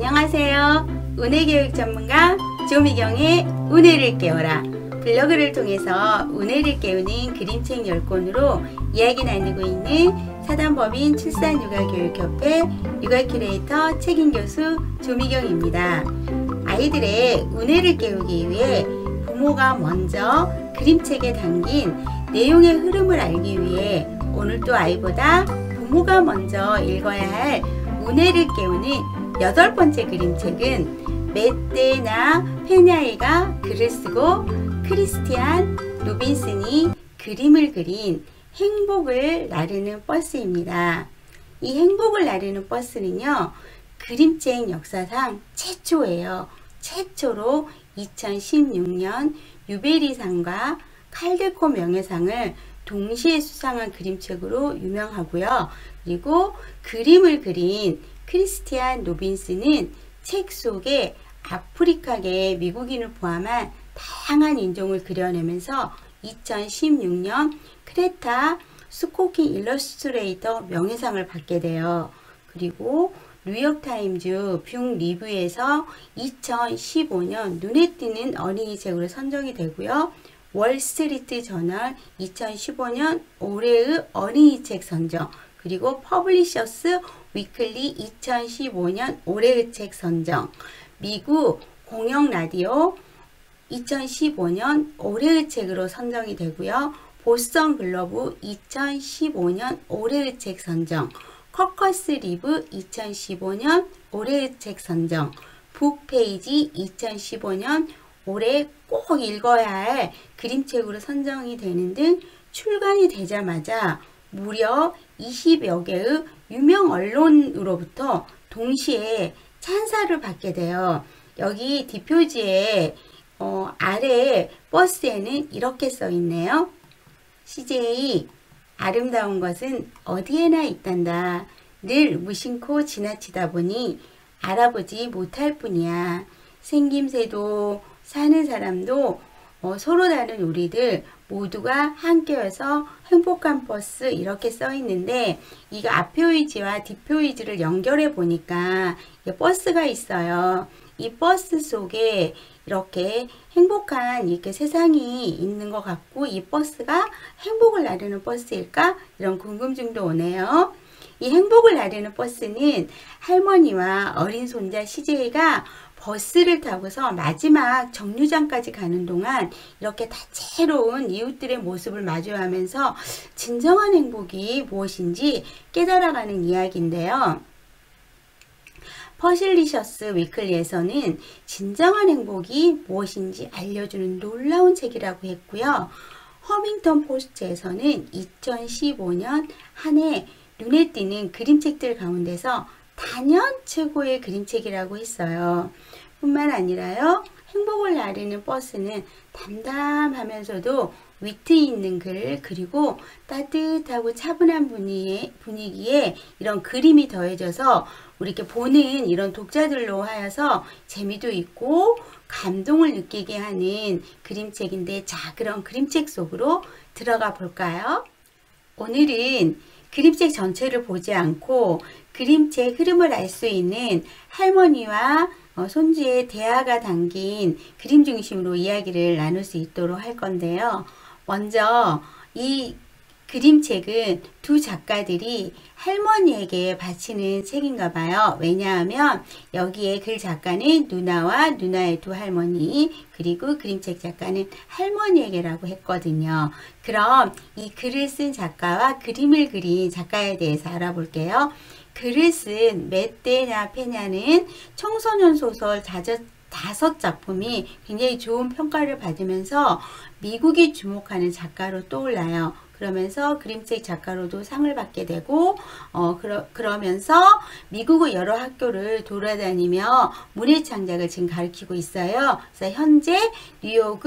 안녕하세요. 은혜교육 전문가 조미경의 은혜를 깨워라 블로그를 통해서 은혜를 깨우는 그림책 10권으로 이야기 나누고 있는 사단법인 출산육아교육협회 육아큐레이터 책임교수 조미경입니다. 아이들의 은혜를 깨우기 위해 부모가 먼저 그림책에 담긴 내용의 흐름을 알기 위해 오늘 또 아이보다 부모가 먼저 읽어야 할 은혜를 깨우는 8번째 그림책은 메떼나 페냐이가 글을 쓰고 크리스티안 로빈슨이 그림을 그린 행복을 나르는 버스입니다. 이 행복을 나르는 버스는요, 그림책 역사상 최초예요. 최초로 2016년 유베리상과 칼데코 명예상을 동시에 수상한 그림책으로 유명하고요. 그리고 그림을 그린 크리스티안 로빈슨은 책 속에 아프리카계 미국인을 포함한 다양한 인종을 그려내면서 2016년 크레타 스코킹 일러스트레이터 명예상을 받게 돼요. 그리고 뉴욕타임즈 북 리뷰에서 2015년 눈에 띄는 어린이 책으로 선정이 되고요. 월스트리트 저널 2015년 올해의 어린이 책 선정, 그리고 퍼블리셔스 위클리 2015년 올해의 책 선정, 미국 공영 라디오 2015년 올해의 책으로 선정이 되고요. 보스턴 글로브 2015년 올해의 책 선정, 커커스 리브 2015년 올해의 책 선정, 북페이지 2015년 올해 꼭 읽어야 할 그림책으로 선정이 되는 등 출간이 되자마자 무려 20여 개의 유명 언론으로부터 동시에 찬사를 받게 돼요. 여기 뒷표지에 아래 버스에는 이렇게 써 있네요. CJ, 아름다운 것은 어디에나 있단다. 늘 무심코 지나치다 보니 알아보지 못할 뿐이야. 생김새도 사는 사람도 서로 다른 우리들 모두가 함께여서 행복한 버스, 이렇게 써 있는데, 이거 앞표이지와 뒷표이지를 연결해 보니까 버스가 있어요. 이 버스 속에 이렇게 행복한 이렇게 세상이 있는 것 같고, 이 버스가 행복을 나르는 버스일까? 이런 궁금증도 오네요. 이 행복을 나르는 버스는 할머니와 어린 손자 CJ가 버스를 타고서 마지막 정류장까지 가는 동안 이렇게 다채로운 이웃들의 모습을 마주하면서 진정한 행복이 무엇인지 깨달아가는 이야기인데요. 퍼실리셔스 위클리에서는 진정한 행복이 무엇인지 알려주는 놀라운 책이라고 했고요. 허밍턴 포스트에서는 2015년 한 해 눈에 띄는 그림책들 가운데서 단연 최고의 그림책이라고 했어요. 뿐만 아니라요, 행복을 나르는 버스는 담담하면서도 위트 있는 글, 그리고 따뜻하고 차분한 분위기에 이런 그림이 더해져서 우리 이렇게 보는 이런 독자들로 하여서 재미도 있고 감동을 느끼게 하는 그림책인데, 자, 그럼 그림책 속으로 들어가 볼까요? 오늘은 그림책 전체를 보지 않고 그림책 흐름을 알 수 있는 할머니와 손주의 대화가 담긴 그림 중심으로 이야기를 나눌 수 있도록 할 건데요. 먼저 이 그림책은 두 작가들이 할머니에게 바치는 책인가 봐요. 왜냐하면 여기에 글 작가는 누나와 누나의 두 할머니, 그리고 그림책 작가는 할머니에게라고 했거든요. 그럼 이 글을 쓴 작가와 그림을 그린 작가에 대해서 알아볼게요. 글을 쓴 메떼나 페냐는 청소년 소설 5작품이 굉장히 좋은 평가를 받으면서 미국이 주목하는 작가로 떠올라요. 그러면서 그림책 작가로도 상을 받게 되고, 그러면서 미국의 여러 학교를 돌아다니며 문예 창작을 지금 가르치고 있어요. 그래서 현재 뉴욕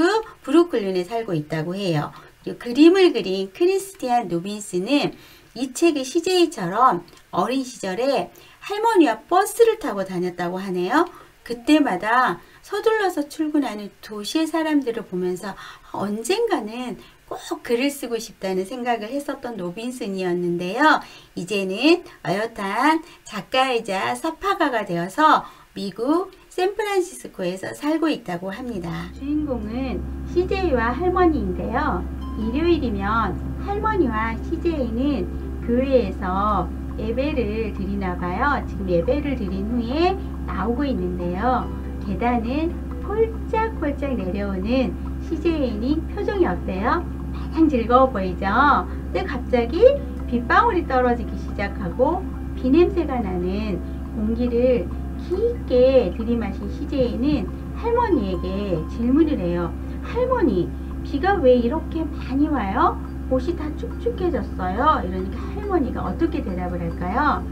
브루클린에 살고 있다고 해요. 그리고 그림을 그린 크리스티안 로빈슨은 이 책의 CJ처럼 어린 시절에 할머니와 버스를 타고 다녔다고 하네요. 그때마다 서둘러서 출근하는 도시의 사람들을 보면서 언젠가는 꼭 글을 쓰고 싶다는 생각을 했었던 로빈슨이었는데요. 이제는 어엿한 작가이자 서파가가 되어서 미국 샌프란시스코에서 살고 있다고 합니다. 주인공은 CJ와 할머니인데요. 일요일이면 할머니와 CJ는 교회에서 예배를 드리나 봐요. 지금 예배를 드린 후에 나오고 있는데요. 계단을 폴짝폴짝 내려오는 CJ는 표정이 어때요? 마냥 즐거워 보이죠? 근데 갑자기 빗방울이 떨어지기 시작하고 비냄새가 나는 공기를 깊게 들이마신 CJ는 할머니에게 질문을 해요. 할머니, 비가 왜 이렇게 많이 와요? 옷이 다 축축해졌어요. 이러니까 할머니가 어떻게 대답을 할까요?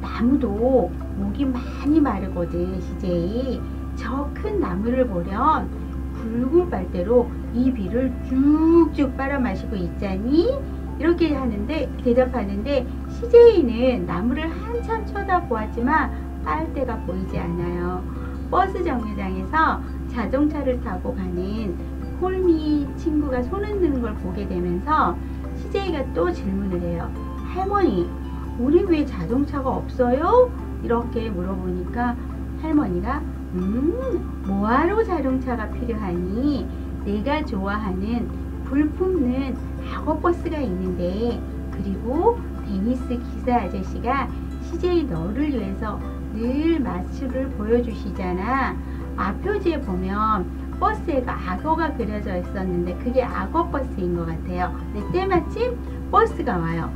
나무도 목이 많이 마르거든, CJ. 저 큰 나무를 보렴. 굵은 빨대로 이 비를 쭉쭉 빨아 마시고 있자니? 이렇게 대답하는데 CJ는 나무를 한참 쳐다보았지만 빨대가 보이지 않아요. 버스 정류장에서 자동차를 타고 가는 콜미 친구가 손 흔드는 걸 보게 되면서 CJ가 또 질문을 해요. 할머니, 우리 왜 자동차가 없어요? 이렇게 물어보니까 할머니가 뭐하러 자동차가 필요하니? 내가 좋아하는 불 품는 악어버스가 있는데, 그리고 데니스 기사 아저씨가 CJ 너를 위해서 늘 마술을 보여주시잖아. 앞표지에 보면 버스에 악어가 그려져 있었는데 그게 악어버스인 것 같아요. 근데 때마침 버스가 와요.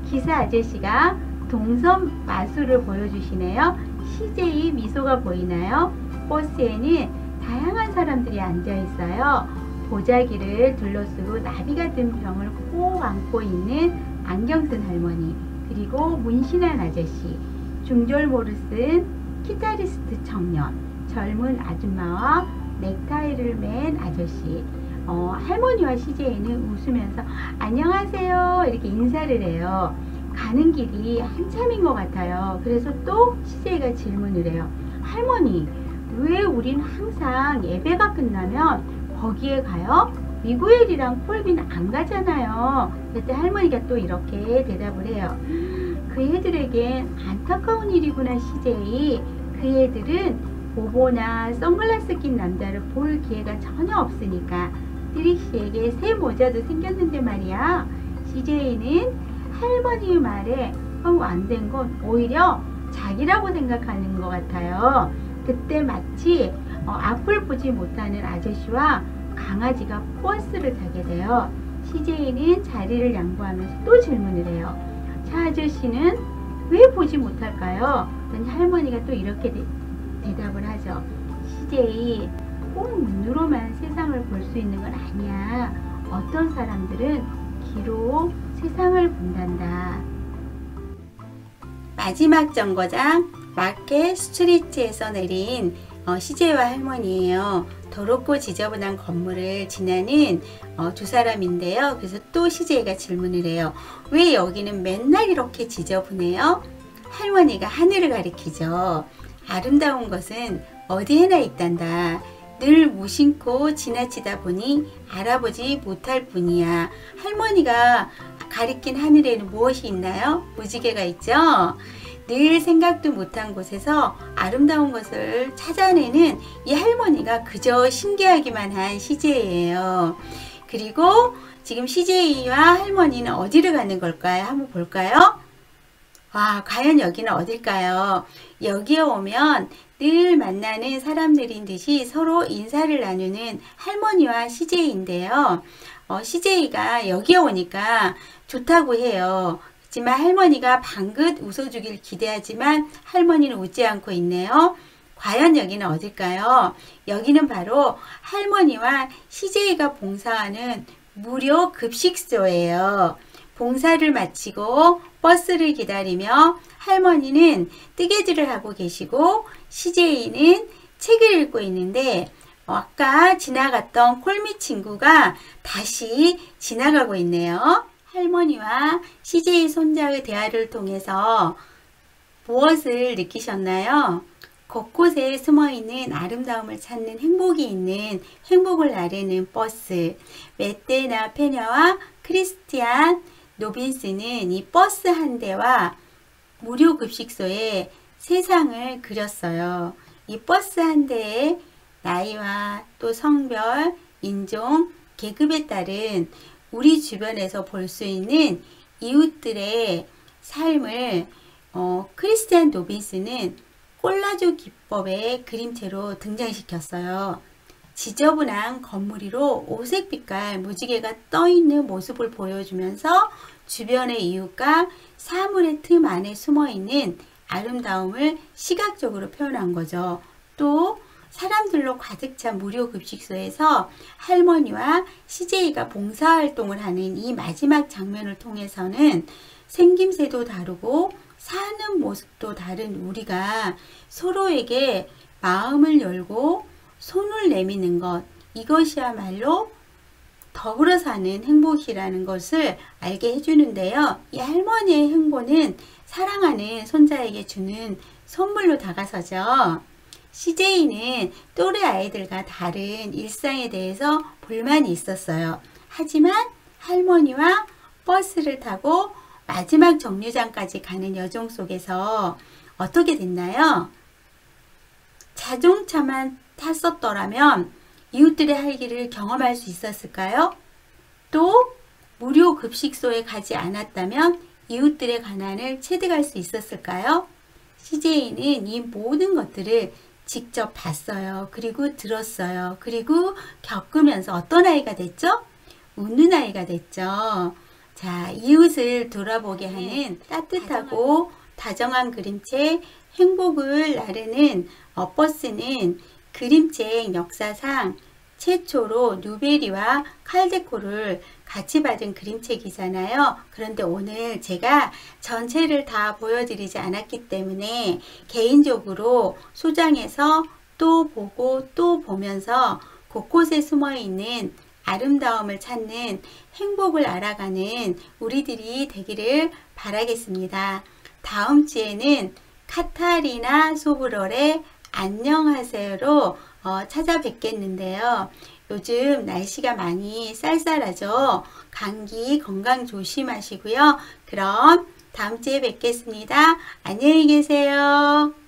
기사 아저씨가 동선 마술을 보여주시네요. CJ 미소가 보이나요? 버스에는 다양한 사람들이 앉아 있어요. 보자기를 둘러쓰고 나비 같은 병을 꼭 안고 있는 안경 쓴 할머니, 그리고 문신한 아저씨, 중절모를 쓴 기타리스트 청년, 젊은 아줌마와 넥타이를 맨 아저씨. 할머니와 CJ는 웃으면서 안녕하세요 이렇게 인사를 해요. 가는 길이 한참인 것 같아요. 그래서 또 CJ가 질문을 해요. 할머니, 왜 우린 항상 예배가 끝나면 거기에 가요? 미구엘이랑 콜비는 안 가잖아요. 그때 할머니가 또 이렇게 대답을 해요. 그 애들에겐 안타까운 일이구나, CJ. 그 애들은 보보나 선글라스 낀 남자를 볼 기회가 전혀 없으니까. 트릭시에게 새 모자도 생겼는데 말이야. CJ는 할머니의 말에 안 된 건 오히려 자기라고 생각하는 것 같아요. 그때 마치 앞을 보지 못하는 아저씨와 강아지가 버스를 타게 돼요. CJ는 자리를 양보하면서 또 질문을 해요. 저 아저씨는 왜 보지 못할까요? 그랬더니 할머니가 또 이렇게 대답을 하죠. CJ, 꼭 눈으로만 세상을 볼 수 있는 건 아니야. 어떤 사람들은 귀로 세상을 본단다. 마지막 정거장 마켓 스트리트에서 내린 CJ와 할머니예요. 더럽고 지저분한 건물을 지나는 두 사람인데요. 그래서 또 CJ가 질문을 해요. 왜 여기는 맨날 이렇게 지저분해요? 할머니가 하늘을 가리키죠. 아름다운 것은 어디에나 있단다. 늘 무심코 지나치다 보니 알아보지 못할 뿐이야. 할머니가 가리킨 하늘에는 무엇이 있나요? 무지개가 있죠? 늘 생각도 못한 곳에서 아름다운 것을 찾아내는 이 할머니가 그저 신기하기만 한 CJ예요. 그리고 지금 CJ와 할머니는 어디를 가는 걸까요? 한번 볼까요? 와, 과연 여기는 어딜까요? 여기에 오면 늘 만나는 사람들인 듯이 서로 인사를 나누는 할머니와 CJ인데요. CJ가 여기에 오니까 좋다고 해요. 하지만 할머니가 방긋 웃어주길 기대하지만 할머니는 웃지 않고 있네요. 과연 여기는 어딜까요? 여기는 바로 할머니와 CJ가 봉사하는 무료 급식소예요. 봉사를 마치고 버스를 기다리며 할머니는 뜨개질을 하고 계시고 CJ는 책을 읽고 있는데 아까 지나갔던 콜미 친구가 다시 지나가고 있네요. 할머니와 CJ 손자의 대화를 통해서 무엇을 느끼셨나요? 곳곳에 숨어있는 아름다움을 찾는 행복이 있는 행복을 나르는 버스. 맷데나 페녀와 크리스티안 노빈스는 이 버스 한 대와 무료 급식소에 세상을 그렸어요. 이 버스 한 대의 나이와 또 성별, 인종, 계급에 따른 우리 주변에서 볼 수 있는 이웃들의 삶을 크리스티안 노빈스는 콜라주 기법의 그림체로 등장시켰어요. 지저분한 건물 위로 오색 빛깔 무지개가 떠있는 모습을 보여주면서 주변의 이웃과 사물의 틈 안에 숨어있는 아름다움을 시각적으로 표현한 거죠. 또 사람들로 가득 찬 무료 급식소에서 할머니와 CJ가 봉사활동을 하는 이 마지막 장면을 통해서는 생김새도 다르고 사는 모습도 다른 우리가 서로에게 마음을 열고 손을 내미는 것, 이것이야말로 더불어 사는 행복이라는 것을 알게 해주는데요. 이 할머니의 행보는 사랑하는 손자에게 주는 선물로 다가서죠. CJ는 또래 아이들과 다른 일상에 대해서 불만이 있었어요. 하지만 할머니와 버스를 타고 마지막 정류장까지 가는 여정 속에서 어떻게 됐나요? 자동차만 탔었더라면 이웃들의 활기를 경험할 수 있었을까요? 또 무료 급식소에 가지 않았다면 이웃들의 가난을 체득할 수 있었을까요? CJ는 이 모든 것들을 직접 봤어요. 그리고 들었어요. 그리고 겪으면서 어떤 아이가 됐죠? 웃는 아이가 됐죠. 자, 이웃을 돌아보게 하는 따뜻하고 다정한 그림체, 행복을 나르는 버스는 그림책 역사상 최초로 누베리와 칼데코를 같이 받은 그림책이잖아요. 그런데 오늘 제가 전체를 다 보여드리지 않았기 때문에 개인적으로 소장해서 또 보고 또 보면서 곳곳에 숨어있는 아름다움을 찾는 행복을 알아가는 우리들이 되기를 바라겠습니다. 다음 주에는 카타리나 소브롤의 안녕하세요로 찾아뵙겠는데요. 요즘 날씨가 많이 쌀쌀하죠. 감기 건강 조심하시고요. 그럼 다음 주에 뵙겠습니다. 안녕히 계세요.